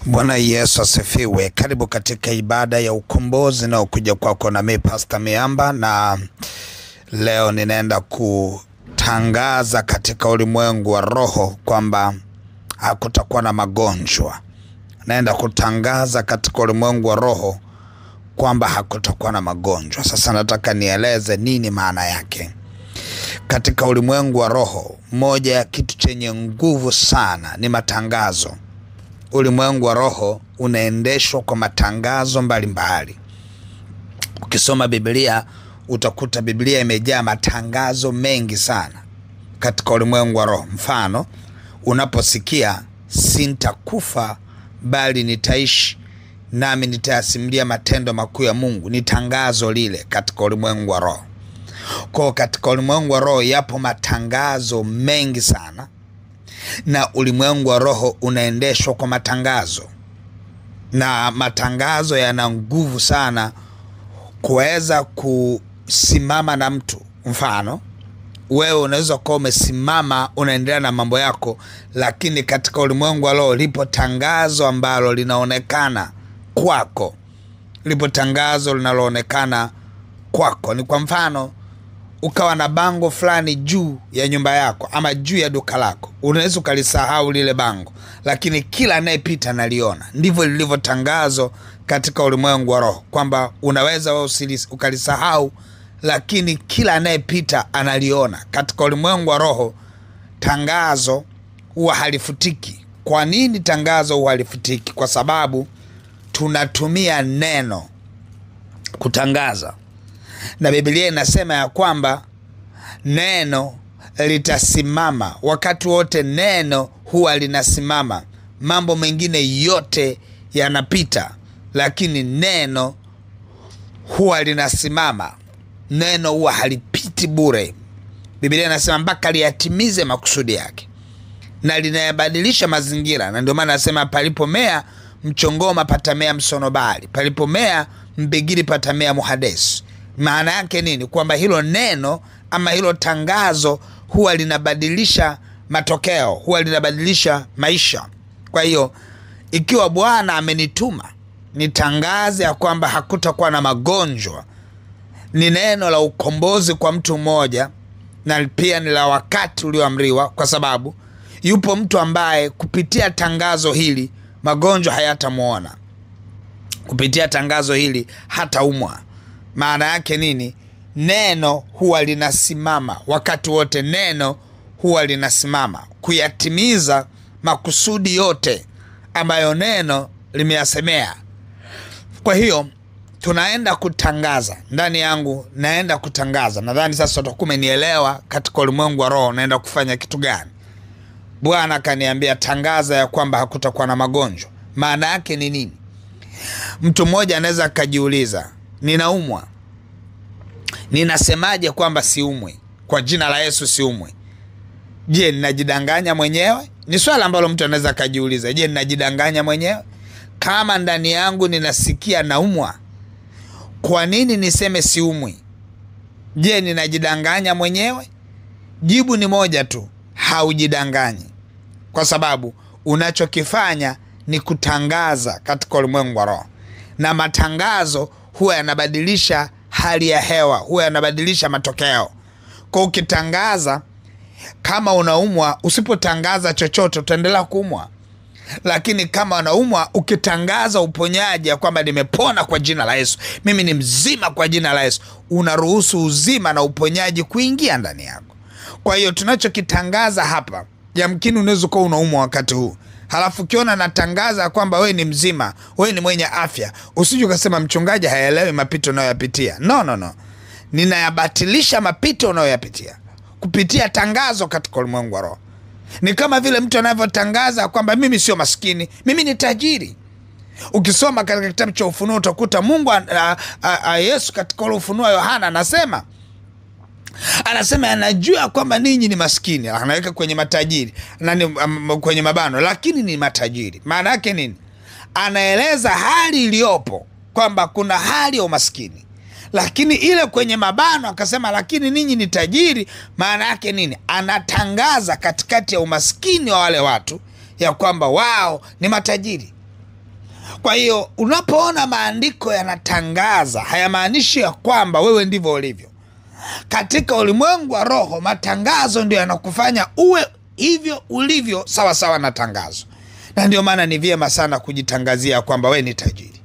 Bwana Yesu asifiwe. Karibu katika ibada ya ukombozi na ukuja kwako na mimi Pastor Miamba, na leo ninaenda kutangaza katika ulimwengu wa roho kwamba hakutakuwa na magonjwa. Naenda kutangaza katika ulimwengu wa roho kwamba hakutakuwa na magonjwa. Sasa nataka nieleze nini maana yake. Katika ulimwengu wa roho, moja ya kitu chenye nguvu sana ni matangazo. Ulimwengu wa roho unaendeshwa kwa matangazo mbalimbali. Ukisoma Biblia utakuta Biblia imejaa matangazo mengi sana katika ulimwengu wa roho. Mfano, unaposikia sintakufa bali nitaishi nami nitayasimulia matendo makuu ya Mungu, ni tangazo lile katika ulimwengu wa roho. Kwa katika ulimwengu wa roho yapo matangazo mengi sana, na ulimwengu wa roho unaendeshwa kwa matangazo, na matangazo yana nguvu sana kuweza kusimama na mtu. Mfano, wewe unaweza kuwa umesimama unaendelea na mambo yako, lakini katika ulimwengu wa roho lipo tangazo ambalo linaonekana kwako. Lipo tangazo linaloonekana kwako. Ni kwa mfano, ukawa na bango fulani juu ya nyumba yako ama juu ya duka lako. Unaweza ukalisahau lile bango, lakini kila anayepita analiona. Ndivyo lilivyo tangazo katika ulimwengu wa roho, kwamba unaweza wewe ukalisahau, lakini kila anayepita analiona. Katika ulimwengu wa roho tangazo huwa halifutiki. Kwa nini tangazo huwa halifutiki? Kwa sababu tunatumia neno kutangaza. Na Biblia inasema ya kwamba neno litasimama. Wakati wote neno huwa linasimama. Mambo mengine yote yanapita, lakini neno huwa linasimama. Neno huwa halipiti bure. Biblia inasema mpaka liyatimize makusudi yake, na linayabadilisha mazingira. Na ndio maana nasema palipomea mchongoma patamea msonobari, palipomea mbigiri patamea muhadesi. Maana yake nini? Kwamba hilo neno ama hilo tangazo huwa linabadilisha matokeo, huwa linabadilisha maisha. Kwa hiyo ikiwa Bwana amenituma nitangaze ya kwamba hakutakuwa na magonjwa, ni neno la ukombozi kwa mtu mmoja, na pia ni la wakati ulioamriwa, kwa sababu yupo mtu ambaye kupitia tangazo hili magonjwa hayatamuona. Kupitia tangazo hili hataumwa. Maana yake nini? Neno huwa linasimama wakati wote. Neno huwa linasimama kuyatimiza makusudi yote ambayo neno limeyasemea. Kwa hiyo tunaenda kutangaza. Ndani yangu naenda kutangaza. Nadhani sasa utakumenielewa katika ulimwengu wa roho naenda kufanya kitu gani. Bwana kaniambia tangaza ya kwamba hakutakuwa na magonjwa. Maana yake ni nini? Mtu mmoja anaweza akajiuliza, ninaumwa, ninasemaje kwamba siumwi? Kwa jina la Yesu siumwi. Je, ninajidanganya mwenyewe? Ni swali ambalo mtu anaweza akajiuliza. Je, ninajidanganya mwenyewe? Kama ndani yangu ninasikia naumwa, kwa nini niseme siumwi? Je, ninajidanganya mwenyewe? Jibu ni moja tu, haujidanganyi. Kwa sababu unachokifanya ni kutangaza katika ulimwengu wa roho. Na matangazo huwa yanabadilisha hali ya hewa, huwa yanabadilisha matokeo. Kwa ukitangaza kama unaumwa, usipotangaza chochote utaendelea kuumwa. Lakini kama unaumwa, ukitangaza uponyaji ya kwamba nimepona kwa jina la Yesu, mimi ni mzima kwa jina la Yesu, unaruhusu uzima na uponyaji kuingia ndani yako. Kwa hiyo tunachokitangaza hapa, yamkini unaweza kuwa unaumwa wakati huu, halafu ukiona natangaza kwamba wewe ni mzima, wewe ni mwenye afya, usije ukasema mchungaji haelewi mapito unayoyapitia. No. Ninayabatilisha mapito unayoyapitia kupitia tangazo katika ulimwengu wa roho. Ni kama vile mtu anavyotangaza kwamba mimi sio maskini, mimi ni tajiri. Ukisoma katika kitabu cha Ufunuo utakuta Mungu Yesu katika Ufunuo Yohana anasema anajua kwamba ninyi ni maskini. Anaweka kwenye matajiri na kwenye mabano, lakini ni matajiri. Maana yake nini? Anaeleza hali iliyopo kwamba kuna hali ya umaskini, lakini ile kwenye mabano akasema lakini ninyi ni tajiri. Maana yake nini? Anatangaza katikati ya umaskini wa wale watu ya kwamba wao ni matajiri. Kwa hiyo unapoona maandiko yanatangaza, hayamaanishi ya kwamba wewe ndivyo ulivyo. Katika ulimwengu wa roho, matangazo ndio yanakufanya uwe hivyo ulivyo, sawa sawa na tangazo. Na ndio maana ni vyema sana kujitangazia kwamba wewe ni tajiri,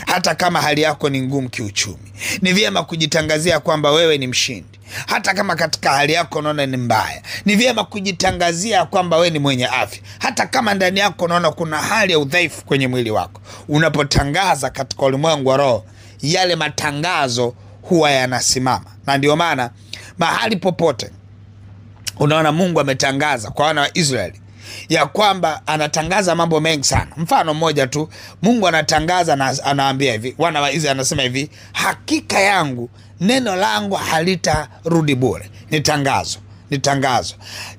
hata kama hali yako ni ngumu kiuchumi. Ni vyema kujitangazia kwamba wewe ni mshindi, hata kama katika hali yako unaona ni mbaya. Ni vyema kujitangazia kwamba wewe ni mwenye afya, hata kama ndani yako unaona kuna hali ya udhaifu kwenye mwili wako. Unapotangaza katika ulimwengu wa roho, yale matangazo huwa yanasimama. Na ndio maana mahali popote unaona Mungu ametangaza kwa wana wa Israeli ya kwamba anatangaza mambo mengi sana. Mfano mmoja tu, Mungu anatangaza na anawaambia hivi, wana wa Israeli anasema hivi, hakika yangu neno langu halitarudi bure. Ni tangazo, ni tangazo.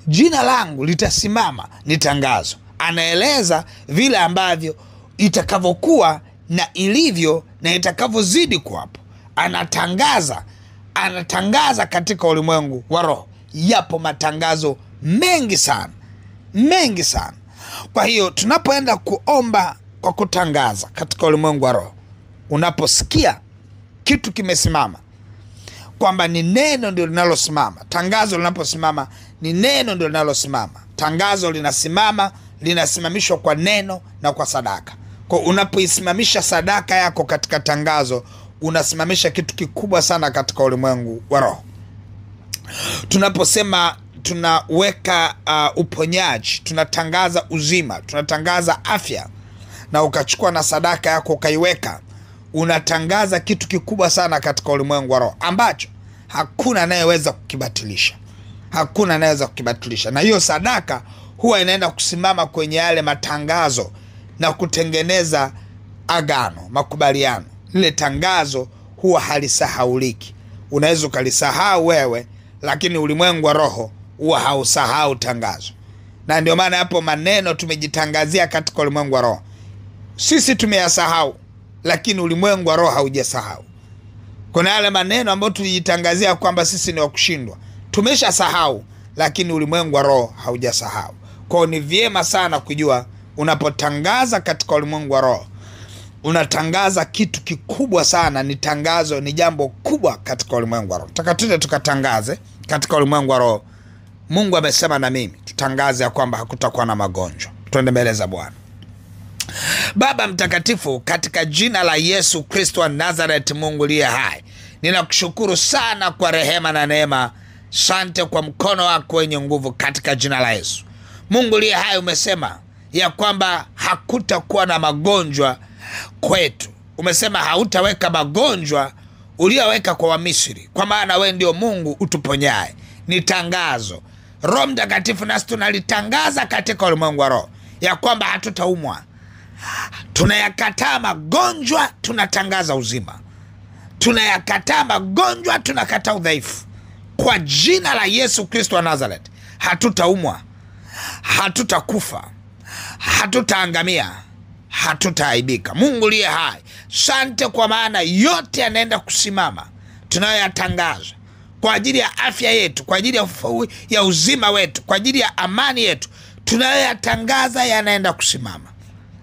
Jina langu litasimama, ni tangazo. Anaeleza vile ambavyo itakavyokuwa na ilivyo na itakavyozidi kuwapo. Anatangaza katika ulimwengu wa roho. Yapo matangazo mengi sana, mengi sana. Kwa hiyo tunapoenda kuomba kwa kutangaza katika ulimwengu wa roho, unaposikia kitu kimesimama, kwamba ni neno ndio linalosimama. Tangazo linaposimama, ni neno ndio linalosimama. Tangazo linasimama, linasimamishwa kwa neno na kwa sadaka. Kwa unapoisimamisha sadaka yako katika tangazo, unasimamisha kitu kikubwa sana katika ulimwengu wa roho. Tunaposema tunaweka uponyaji, tunatangaza uzima, tunatangaza afya, na ukachukua na sadaka yako ukaiweka, unatangaza kitu kikubwa sana katika ulimwengu wa roho ambacho hakuna anayeweza kukibatilisha. Hakuna anayeweza kukibatilisha. Na hiyo sadaka huwa inaenda kusimama kwenye yale matangazo na kutengeneza agano, makubaliano. Lile tangazo huwa halisahauliki. Unaweza ukalisahau wewe, lakini ulimwengu wa roho huwa hausahau tangazo. Na ndio maana hapo maneno tumejitangazia katika ulimwengu wa roho, sisi tumeyasahau, lakini ulimwengu wa roho haujasahau. Kuna yale maneno ambayo tulijitangazia kwamba sisi ni wa kushindwa, tumeshasahau, lakini ulimwengu wa roho haujasahau. Kwa ni vyema sana kujua, unapotangaza katika ulimwengu wa roho, unatangaza kitu kikubwa sana. Ni tangazo, ni jambo kubwa katika ulimwengu wa roho. Tukatuje tukatangaze katika ulimwengu wa roho. Mungu amesema na mimi tutangaze ya kwamba hakutakuwa na magonjwa. Tuende mbele za Bwana. Baba mtakatifu, katika jina la Yesu Kristo wa Nazareth, Mungu aliye hai, ninakushukuru sana kwa rehema na neema. Asante kwa mkono wako wenye nguvu katika jina la Yesu. Mungu aliye hai, umesema ya kwamba hakutakuwa na magonjwa kwetu. Umesema hautaweka magonjwa uliyoweka kwa Wamisri, kwa maana wewe ndio Mungu utuponyaye. Ni tangazo. Roho Mtakatifu, nasi tunalitangaza katika ulimwengu wa roho ya kwamba hatutaumwa. Tunayakataa magonjwa, tunatangaza uzima. Tunayakataa magonjwa, tunakataa udhaifu. Kwa jina la Yesu Kristo wa Nazareth, hatutaumwa, hatutakufa, hatutaangamia, hatutaaibika. Mungu aliye hai, asante kwa maana yote yanaenda kusimama tunayoyatangaza kwa ajili ya afya yetu, kwa ajili ya uzima wetu, kwa ajili ya amani yetu. Tunayoyatangaza yanaenda kusimama.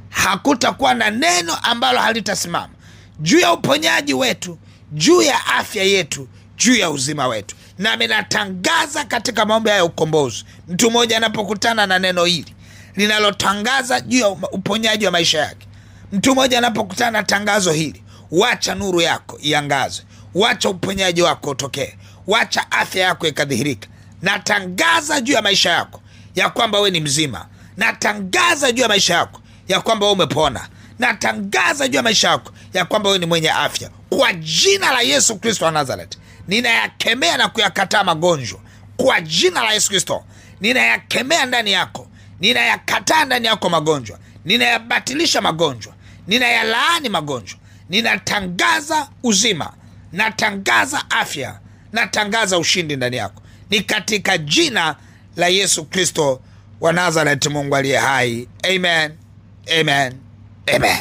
Hakutakuwa na neno ambalo halitasimama juu ya uponyaji wetu, juu ya afya yetu, juu ya uzima wetu. Nami natangaza katika maombi ya ukombozi, mtu mmoja anapokutana na neno hili linalotangaza juu ya uponyaji wa maisha yake, mtu mmoja anapokutana na tangazo hili, wacha nuru yako iangaze, wacha uponyaji wako utokee, wacha afya yako ikadhihirika. Natangaza juu ya maisha yako ya kwamba wewe ni mzima. Natangaza juu ya maisha yako ya kwamba wewe umepona. Natangaza juu ya maisha yako ya kwamba wewe ni mwenye afya. Kwa jina la Yesu Kristo wa Nazareth, ninayakemea na kuyakataa magonjwa. Kwa jina la Yesu Kristo, ninayakemea ndani yako, ninayakataa ndani yako magonjwa, ninayabatilisha magonjwa, ninayalaani magonjwa. Ninatangaza uzima, natangaza afya, natangaza ushindi ndani yako. Ni katika jina la Yesu Kristo wa Nazareth, Mungu aliye hai. Amen, amen, amen.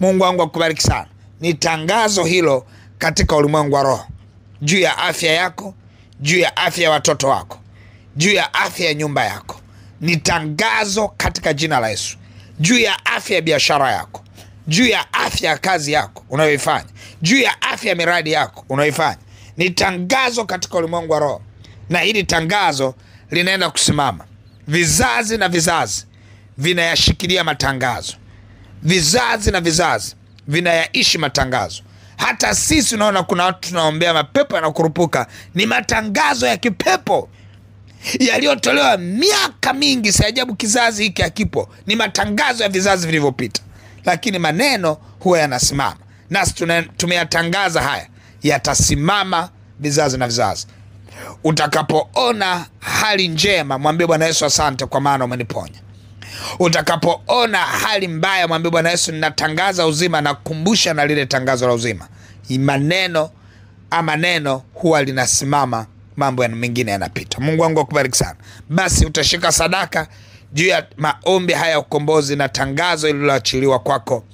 Mungu wangu akubariki sana. Ni tangazo hilo katika ulimwengu wa roho, juu ya afya yako, juu ya afya ya watoto wako, juu ya afya ya nyumba yako. Ni tangazo katika jina la Yesu, juu ya afya ya biashara yako, juu ya afya ya kazi yako unayoifanya, juu ya afya ya miradi yako unayoifanya. Ni tangazo katika ulimwengu wa roho, na hili tangazo linaenda kusimama. Vizazi na vizazi vinayashikilia matangazo, vizazi na vizazi vinayaishi matangazo. Hata sisi unaona kuna watu tunaombea mapepo yanakurupuka, ni matangazo ya kipepo yaliyotolewa miaka mingi. Si ajabu kizazi hiki hakipo, ni matangazo ya vizazi vilivyopita, lakini maneno huwa yanasimama. Nasi tumeyatangaza haya, yatasimama vizazi na vizazi. Utakapoona hali njema, mwambie Bwana Yesu asante kwa maana umeniponya. Utakapoona hali mbaya, mwambie Bwana Yesu ninatangaza uzima, na kukumbusha na lile tangazo la uzima. Maneno huwa linasimama, mambo mengine yanapita. Mungu wangu akubariki sana. Basi utashika sadaka juu ya maombi haya ukombozi na tangazo lililoachiliwa kwako.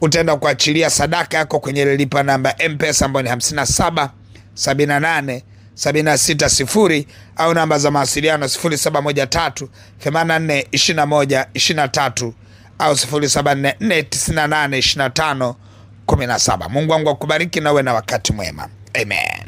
Utaenda kuachilia sadaka yako kwenye lipa namba M-Pesa ambayo ni 57 78 760 au namba za mawasiliano 0713 84 21 23 au 0744 98 25 17. Mungu wangu akubariki na uwe na wakati mwema. Amen.